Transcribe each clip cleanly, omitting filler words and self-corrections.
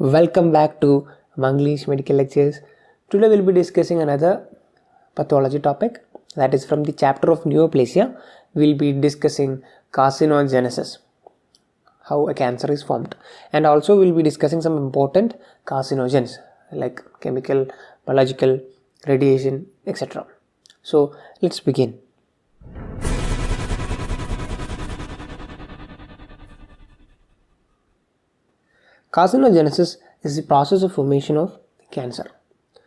Welcome back to Manglish Medical Lectures. Today we'll be discussing another pathology topic, that is from the chapter of neoplasia. We'll be discussing carcinogenesis, how a cancer is formed, and also we'll be discussing some important carcinogens like chemical, biological, radiation, etc. So let's begin. Carcinogenesis is the process of formation of cancer.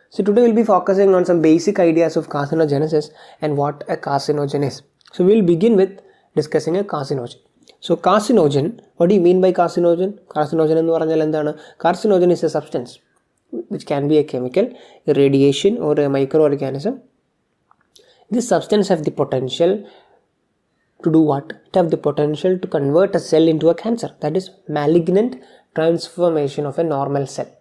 So today we'll be focusing on some basic ideas of carcinogenesis and what a carcinogen is. So we'll begin with discussing a carcinogen. So carcinogen, what do you mean by carcinogen? Carcinogen is a substance which can be a chemical, a radiation, or a microorganism. This substance has the potential to do what? It have the potential to convert a cell into a cancer, that is malignant transformation of a normal cell.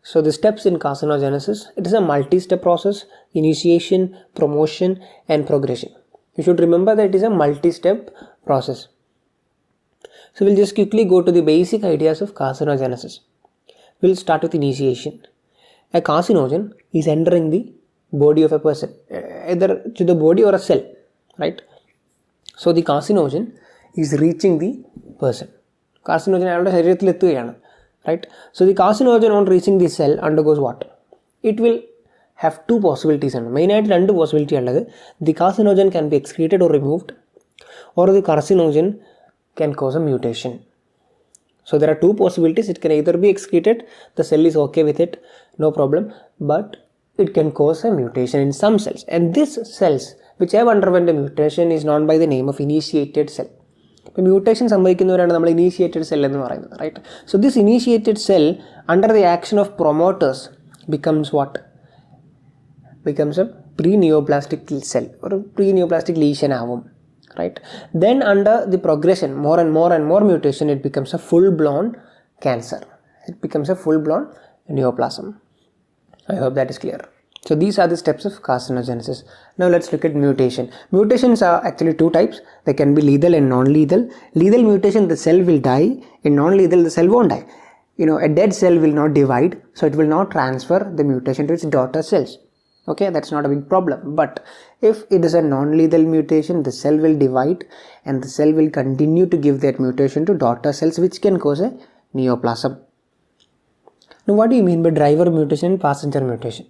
So the steps in carcinogenesis, it is a multi-step process: initiation, promotion, and progression. You should remember that it is a multi-step process. So we'll just quickly go to the basic ideas of carcinogenesis. We'll start with initiation. A carcinogen is entering the body of a person, either to the body or a cell, right? So the carcinogen is reaching the person. Carcinogen aayude ശരീരത്തിൽ എത്തുകയാണ്, right? So the carcinogen on reaching the cell undergoes what? It will have two possibilities. Main ആയിട്ട് രണ്ട് possibility ഉള്ളത്. The carcinogen can be excreted or removed, or the carcinogen can cause a mutation. So there are two possibilities. It can either be excreted, the cell is okay with it, no problem, but it can cause a mutation in some cells, and these cells which have underwent a mutation is known by the name of initiated cell. Mutation സംഭവിക്കുന്നവരാണ് നമ്മൾ initiated cell എന്ന് പറയുന്നത്, right? So this initiated cell under the action of promoters becomes what? Becomes a pre-neoplastic cell or a pre-neoplastic lesion ആവും, right? Then under the progression, more and more mutation, it becomes a full-blown cancer. It becomes a full-blown neoplasm. I hope that is clear. So these are the steps of carcinogenesis. Now let's look at mutation. Mutations are actually two types. They can be lethal and non-lethal. Lethal mutation, the cell will die. In non-lethal, the cell won't die. A dead cell will not divide, so it will not transfer the mutation to its daughter cells. Okay, that's not a big problem. But if it is a non-lethal mutation, the cell will divide and the cell will continue to give that mutation to daughter cells, which can cause a neoplasm. Now what do you mean by driver mutation and passenger mutation?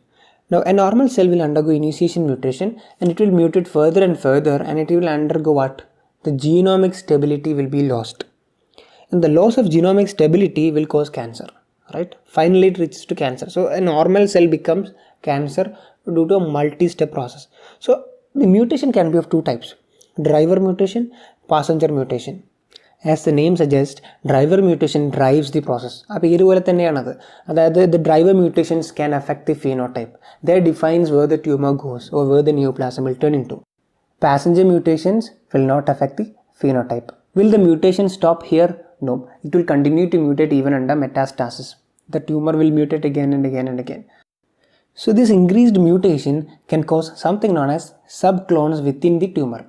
Now a normal cell will undergo initiation mutation and it will mutate further and further, and it will undergo what? The genomic stability will be lost. And the loss of genomic stability will cause cancer, right? Finally it reaches to cancer. So a normal cell becomes cancer due to a multi-step process. So the mutation can be of two types: driver mutation, passenger mutation. As the name suggests, driver mutation drives the process. The driver mutations can affect the phenotype. That defines where the tumor goes or where the neoplasm will turn into. Passenger mutations will not affect the phenotype. Will the mutation stop here? No. It will continue to mutate even under metastasis. The tumor will mutate again and again and again. So this increased mutation can cause something known as subclones within the tumor.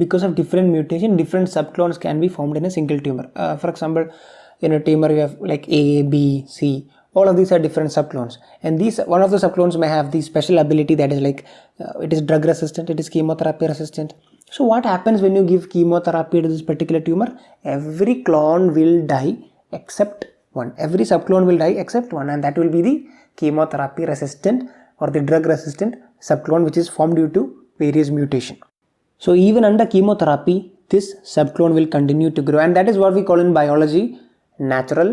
Because of different mutation, different subclones can be formed in a single tumor. For example, in a tumor you have like A, B, C. All of these are different subclones, and one of the subclones may have the special ability that is like it is drug resistant, it is chemotherapy resistant. So what happens when you give chemotherapy to this particular tumor? Every clone will die except one. Every subclone will die except one, and that will be the chemotherapy resistant or the drug resistant subclone, which is formed due to various mutation. So even under chemotherapy, this subclone will continue to grow, and that is what we call in biology natural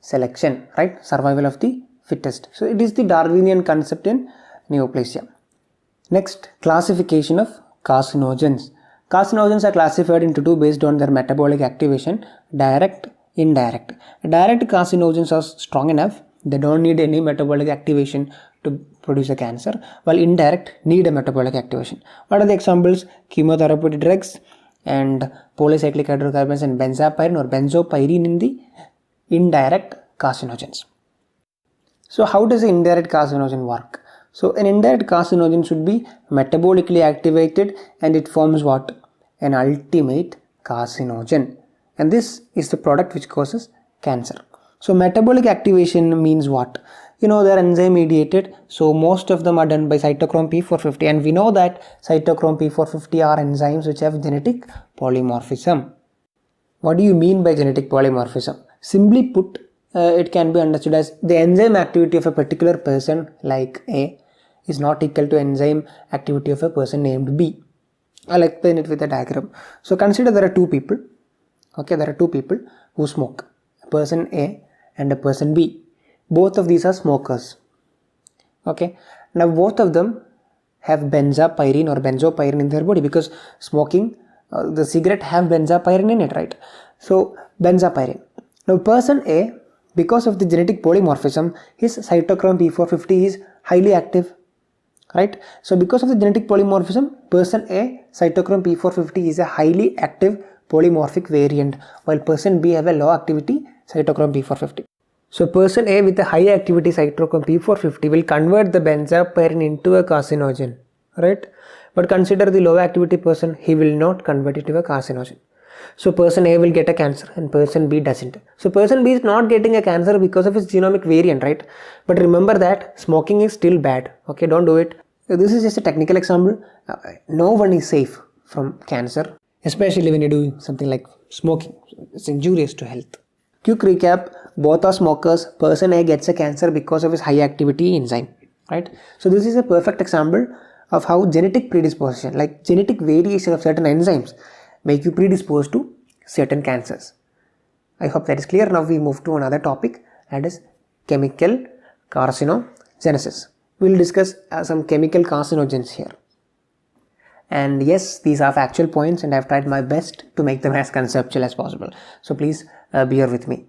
selection, right? Survival of the fittest. So it is the Darwinian concept in neoplasia. Next, classification of carcinogens. Carcinogens are classified into two based on their metabolic activation: direct, indirect. Direct carcinogens are strong enough, they don't need any metabolic activation to produce a cancer, while indirect need a metabolic activation. What are the examples? Chemotherapeutic drugs and polycyclic hydrocarbons and benzopyrene or benzopyrene in the indirect carcinogens. So how does an indirect carcinogen work? So an indirect carcinogen should be metabolically activated, and it forms what? An ultimate carcinogen, and this is the product which causes cancer. So metabolic activation means what? You know, they're enzyme mediated, so most of them are done by cytochrome P450, and we know that cytochrome P450 are enzymes which have genetic polymorphism. What do you mean by genetic polymorphism? Simply put, it can be understood as the enzyme activity of a particular person like A is not equal to enzyme activity of a person named B. I'll explain it with a diagram. So consider there are two people. Okay, there are two people who smoke, a person A and a person B. Both of these are smokers. Okay, now both of them have benzapyrene or benzopyrene in their body, because smoking, the cigarette have benzapyrene in it, right? So benzapyrene. Now person A, because of the genetic polymorphism, his cytochrome P450 is highly active, right? So because of the genetic polymorphism, person A cytochrome P450 is a highly active polymorphic variant, while person B have a low activity cytochrome P450. So person A with a high activity cytochrome P450 will convert the benzapyrene into a carcinogen, right? But consider the low activity person, he will not convert it to a carcinogen. So person A will get a cancer and person B doesn't. So person B is not getting a cancer because of his genomic variant, right? But remember that smoking is still bad. Okay, don't do it. This is just a technical example. No one is safe from cancer, especially when you do something like smoking. It's injurious to health. Quick recap, both are smokers. Person A gets a cancer because of his high activity enzyme, right? So this is a perfect example of how genetic predisposition, like genetic variation of certain enzymes, make you predisposed to certain cancers. I hope that is clear. Now we move to another topic, that is chemical carcinogenesis. We will discuss some chemical carcinogens here. And yes, these are factual points and I have tried my best to make them as conceptual as possible. So please bear with me.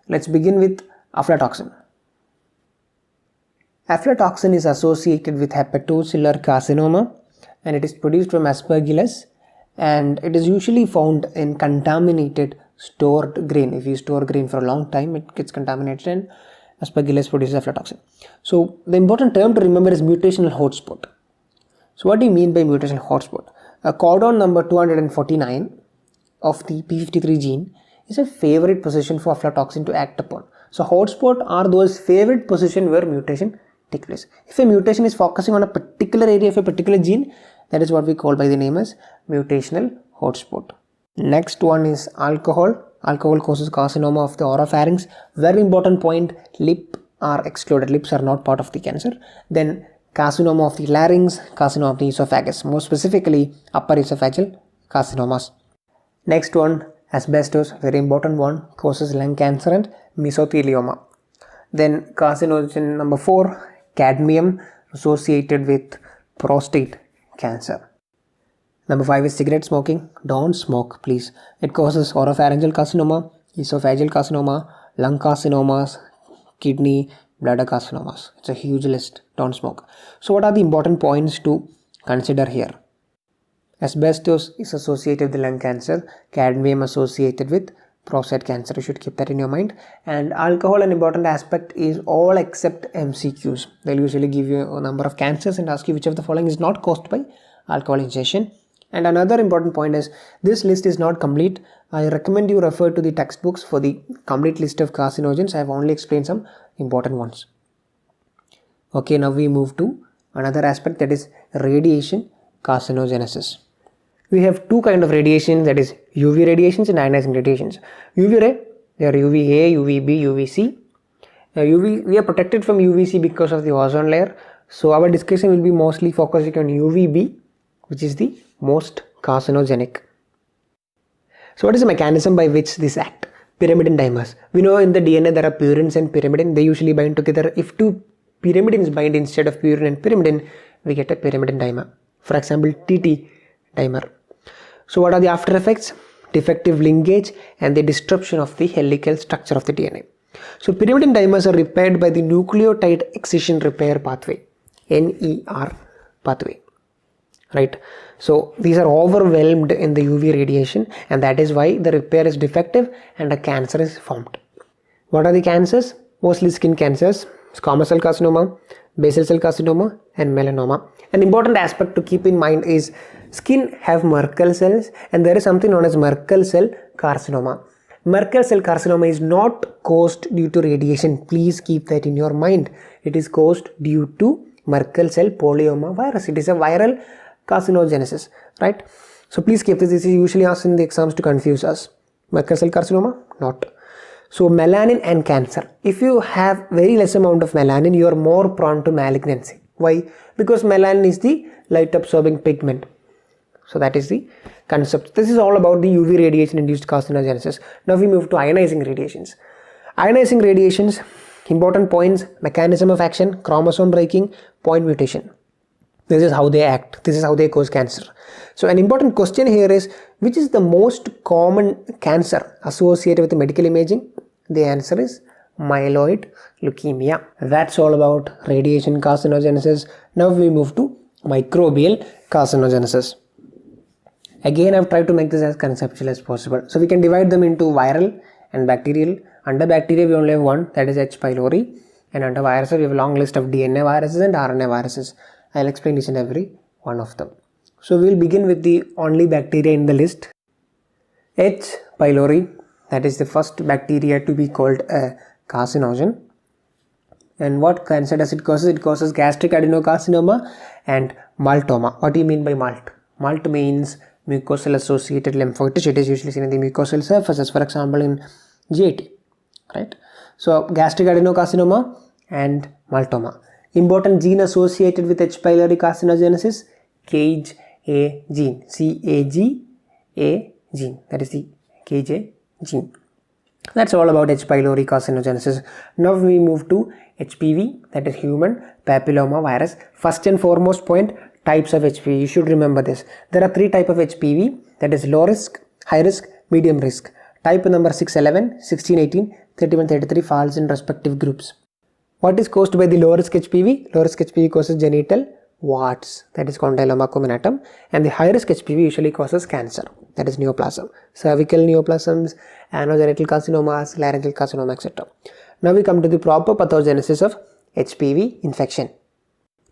Let's begin with aflatoxin. Aflatoxin is associated with hepatocellular carcinoma and it is produced from Aspergillus, and it is usually found in contaminated stored grain. If you store grain for a long time, it gets contaminated and Aspergillus produces aflatoxin. So the important term to remember is mutational hotspot. So what do you mean by mutational hotspot? A codon number 249 of the P53 gene is a favorite position for aflatoxin to act upon. So hotspot are those favorite position where mutation takes place. If a mutation is focusing on a particular area of a particular gene, that is what we call by the name as mutational hotspot. Next one is alcohol. Alcohol causes carcinoma of the oropharynx. Very important point, lip are excluded. Lips are not part of the cancer. Then carcinoma of the larynx, carcinoma of the esophagus, more specifically upper esophageal carcinomas. Next one, asbestos, very important one, causes lung cancer and mesothelioma. Then carcinogen number 4, cadmium, associated with prostate cancer. Number 5 is cigarette smoking. Don't smoke, please. It causes oropharyngeal carcinoma, esophageal carcinoma, lung carcinomas, kidney, bladder carcinomas. It's a huge list. Don't smoke. So what are the important points to consider here? Asbestos is associated with lung cancer, cadmium associated with prostate cancer. You should keep that in your mind. And alcohol, an important aspect, is all except MCQs. They'll usually give you a number of cancers and ask you which of the following is not caused by alcohol ingestion. And another important point is this list is not complete. I recommend you refer to the textbooks for the complete list of carcinogens. I have only explained some important ones. Okay, now we move to another aspect, that is radiation carcinogenesis. We have two kinds of radiation, that is UV radiations and ionizing radiations. UV ray, they are UVA, UVB, UVC. We are protected from UVC because of the ozone layer. So our discussion will be mostly focusing on UVB, which is the most carcinogenic. So what is the mechanism by which this act? Pyrimidine dimers. We know in the DNA there are purines and pyrimidine. They usually bind together. If two pyrimidines bind instead of purine and pyrimidine, we get a pyrimidine dimer. For example, TT dimer. So what are the after effects? Defective linkage and the disruption of the helical structure of the DNA. So pyrimidine dimers are repaired by the nucleotide excision repair pathway, NER pathway, right? So these are overwhelmed in the UV radiation, and that is why the repair is defective and a cancer is formed. What are the cancers? Mostly skin cancers, squamous cell carcinoma, basal cell carcinoma, and melanoma. An important aspect to keep in mind is skin have Merkel cells, and there is something known as Merkel cell carcinoma. Merkel cell carcinoma is not caused due to radiation. Please keep that in your mind. It is caused due to Merkel cell polyoma virus. It is a viral carcinogenesis, right? So please keep this. This is usually asked in the exams to confuse us. Merkel cell carcinoma, not. So melanin and cancer. If you have very less amount of melanin, you are more prone to malignancy. Why? Because melanin is the light absorbing pigment. So that is the concept. This is all about the UV radiation induced carcinogenesis. Now we move to ionizing radiations. Ionizing radiations, important points: mechanism of action, chromosome breaking, point mutation. This is how they act. This is how they cause cancer. So an important question here is, which is the most common cancer associated with medical imaging? The answer is myeloid leukemia. That's all about radiation carcinogenesis. Now we move to microbial carcinogenesis. Again, I've tried to make this as conceptual as possible. So we can divide them into viral and bacterial. Under bacteria, we only have one, that is H. pylori. And under viruses, we have a long list of DNA viruses and RNA viruses. I'll explain each and every one of them. So we'll begin with the only bacteria in the list. H. pylori, that is the first bacteria to be called a carcinogen. And what cancer does it cause? It causes gastric adenocarcinoma and maltoma. What do you mean by malt? Malt means mucosal associated lymphoid tissue. It is usually seen in the mucosal surfaces, for example in GAT, right? So gastric adenocarcinoma and maltoma. Important gene associated with H. pylori carcinogenesis, CAGE gene, CAGA gene, that is the CAGE gene. That's all about H. pylori carcinogenesis. Now we move to HPV, that is human papilloma virus. First and foremost point, types of HPV. You should remember this. There are three types of HPV, that is low risk, high risk, medium risk. Type number 611, 16, 18, 31, 33 falls in respective groups. What is caused by the low risk HPV? Low risk HPV causes genital warts, that is condyloma acuminatum, and the high risk HPV usually causes cancer, that is neoplasm, cervical neoplasms, anogenital carcinomas, laryngeal carcinoma, etc. Now we come to the proper pathogenesis of HPV infection.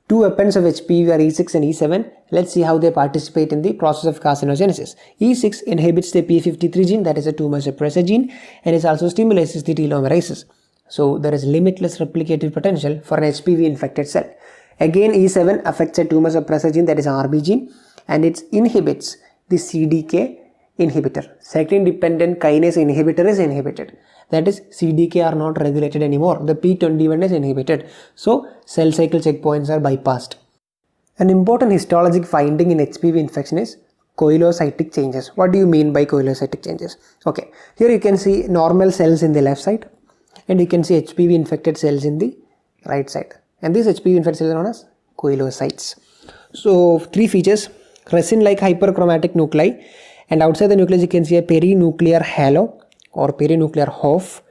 Two weapons of HPV are E6 and E7. Let's see how they participate in the process of carcinogenesis. E6 inhibits the P53 gene, that is a tumor suppressor gene, and it also stimulates the telomerase. So there is limitless replicative potential for an HPV infected cell. Again, E7 affects a tumor suppressor gene, that is RB gene, and it inhibits the CDK inhibitor. Cyclin dependent kinase inhibitor is inhibited. That is, CDK are not regulated anymore. The P21 is inhibited. So cell cycle checkpoints are bypassed. An important histologic finding in HPV infection is coelocytic changes. What do you mean by coelocytic changes? Okay, here you can see normal cells in the left side, and you can see HPV infected cells in the right side. And these HPV infected cells are known as coelocytes. So three features: resin-like hyperchromatic nuclei, and outside the nucleus you can see a perinuclear halo or perinuclear HOF,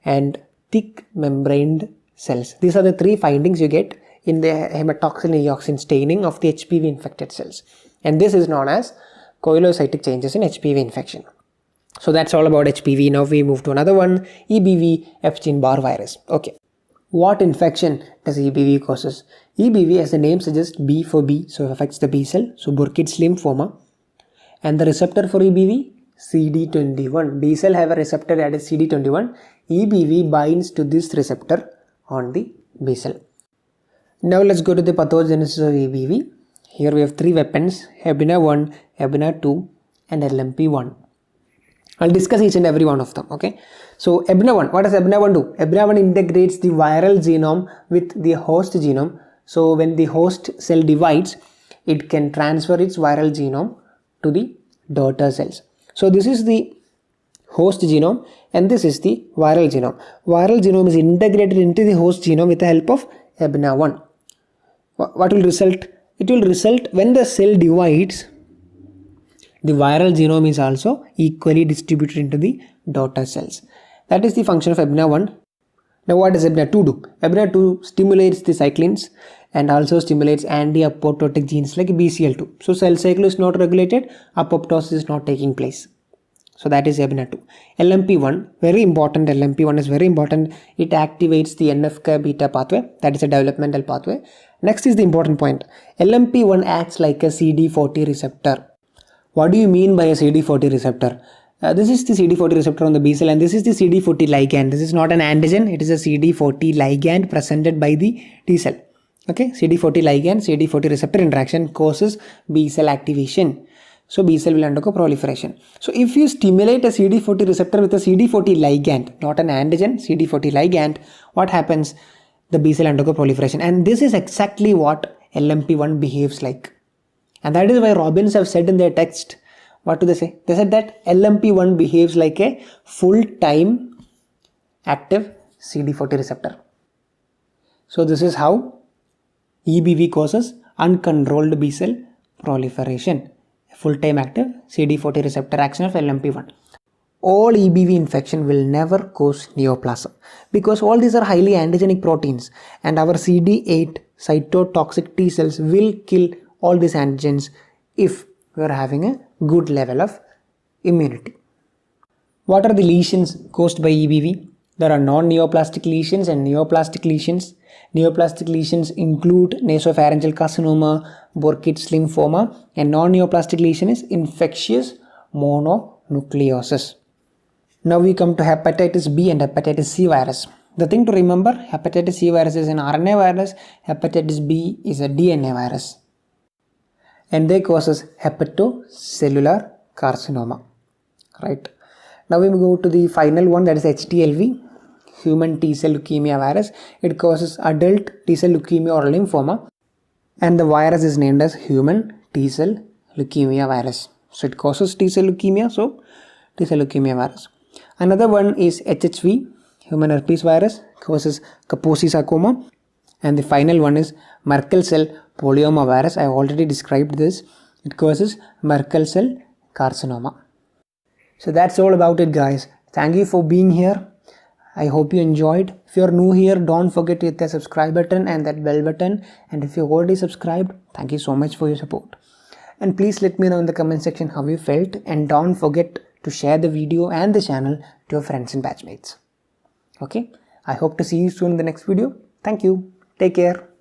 and thick membraned cells. These are the three findings you get in the hematoxylin eoxin staining of the HPV infected cells. And this is known as coelocytic changes in HPV infection. So that's all about HPV. Now we move to another one, EBV, Epstein-Barr virus. Okay. What infection does EBV causes? EBV, as the name suggests, B for B, so it affects the B cell, so Burkitt's lymphoma. And the receptor for EBV? CD21. B cell have a receptor that is CD21. EBV binds to this receptor on the B cell. Now let's go to the pathogenesis of EBV. Here we have three weapons: EBNA1, EBNA2 and LMP1. I'll discuss each and every one of them. Okay. So EBNA1, what does EBNA1 do? EBNA1 integrates the viral genome with the host genome. So when the host cell divides, it can transfer its viral genome to the daughter cells. So this is the host genome and this is the viral genome. Viral genome is integrated into the host genome with the help of EBNA1. What will result? It will result when the cell divides, the viral genome is also equally distributed into the daughter cells. That is the function of EBNA1. Now what does EBNA2 do? EBNA2 stimulates the cyclins and also stimulates anti-apoptotic genes like BCL2. So cell cycle is not regulated, apoptosis is not taking place. So that is EBNA2. LMP1, very important. LMP1 is very important. It activates the NF-kappa beta pathway, that is a developmental pathway. Next is the important point. LMP1 acts like a CD40 receptor. What do you mean by a CD40 receptor? This is the CD40 receptor on the B cell, and this is the CD40 ligand. This is not an antigen, it is a CD40 ligand presented by the T cell. Okay, CD40 ligand, CD40 receptor interaction causes B cell activation. So B cell will undergo proliferation. So if you stimulate a CD40 receptor with a CD40 ligand, not an antigen, CD40 ligand, what happens? The B cell undergo proliferation, and this is exactly what LMP1 behaves like. And that is why Robbins have said in their text, what do they say? They said that LMP1 behaves like a full-time active CD40 receptor. So this is how EBV causes uncontrolled B cell proliferation. Full-time active CD40 receptor action of LMP1. All EBV infection will never cause neoplasm because all these are highly antigenic proteins, and our CD8 cytotoxic T cells will kill all these antigens if we are having a good level of immunity. What are the lesions caused by EBV? There are non-neoplastic lesions and neoplastic lesions. Neoplastic lesions include nasopharyngeal carcinoma, Burkitt's lymphoma, and non-neoplastic lesion is infectious mononucleosis. Now we come to hepatitis B and hepatitis C virus. The thing to remember, hepatitis C virus is an RNA virus, hepatitis B is a DNA virus, and they causes hepatocellular carcinoma. Right. Now we go to the final one, that is HTLV, human T cell leukemia virus. It causes adult T cell leukemia or lymphoma, and the virus is named as human T cell leukemia virus. So it causes T cell leukemia, so T cell leukemia virus. Another one is HHV, human herpes virus, causes Kaposi sarcoma, and the final one is Merkel cell polyoma virus. I already described this. It causes Merkel cell carcinoma. So that's all about it, guys. Thank you for being here. I hope you enjoyed. If you're new here, don't forget to hit the subscribe button and that bell button. And if you've already subscribed, thank you so much for your support. And please let me know in the comment section how you felt. And don't forget to share the video and the channel to your friends and batchmates. Okay, I hope to see you soon in the next video. Thank you. Take care.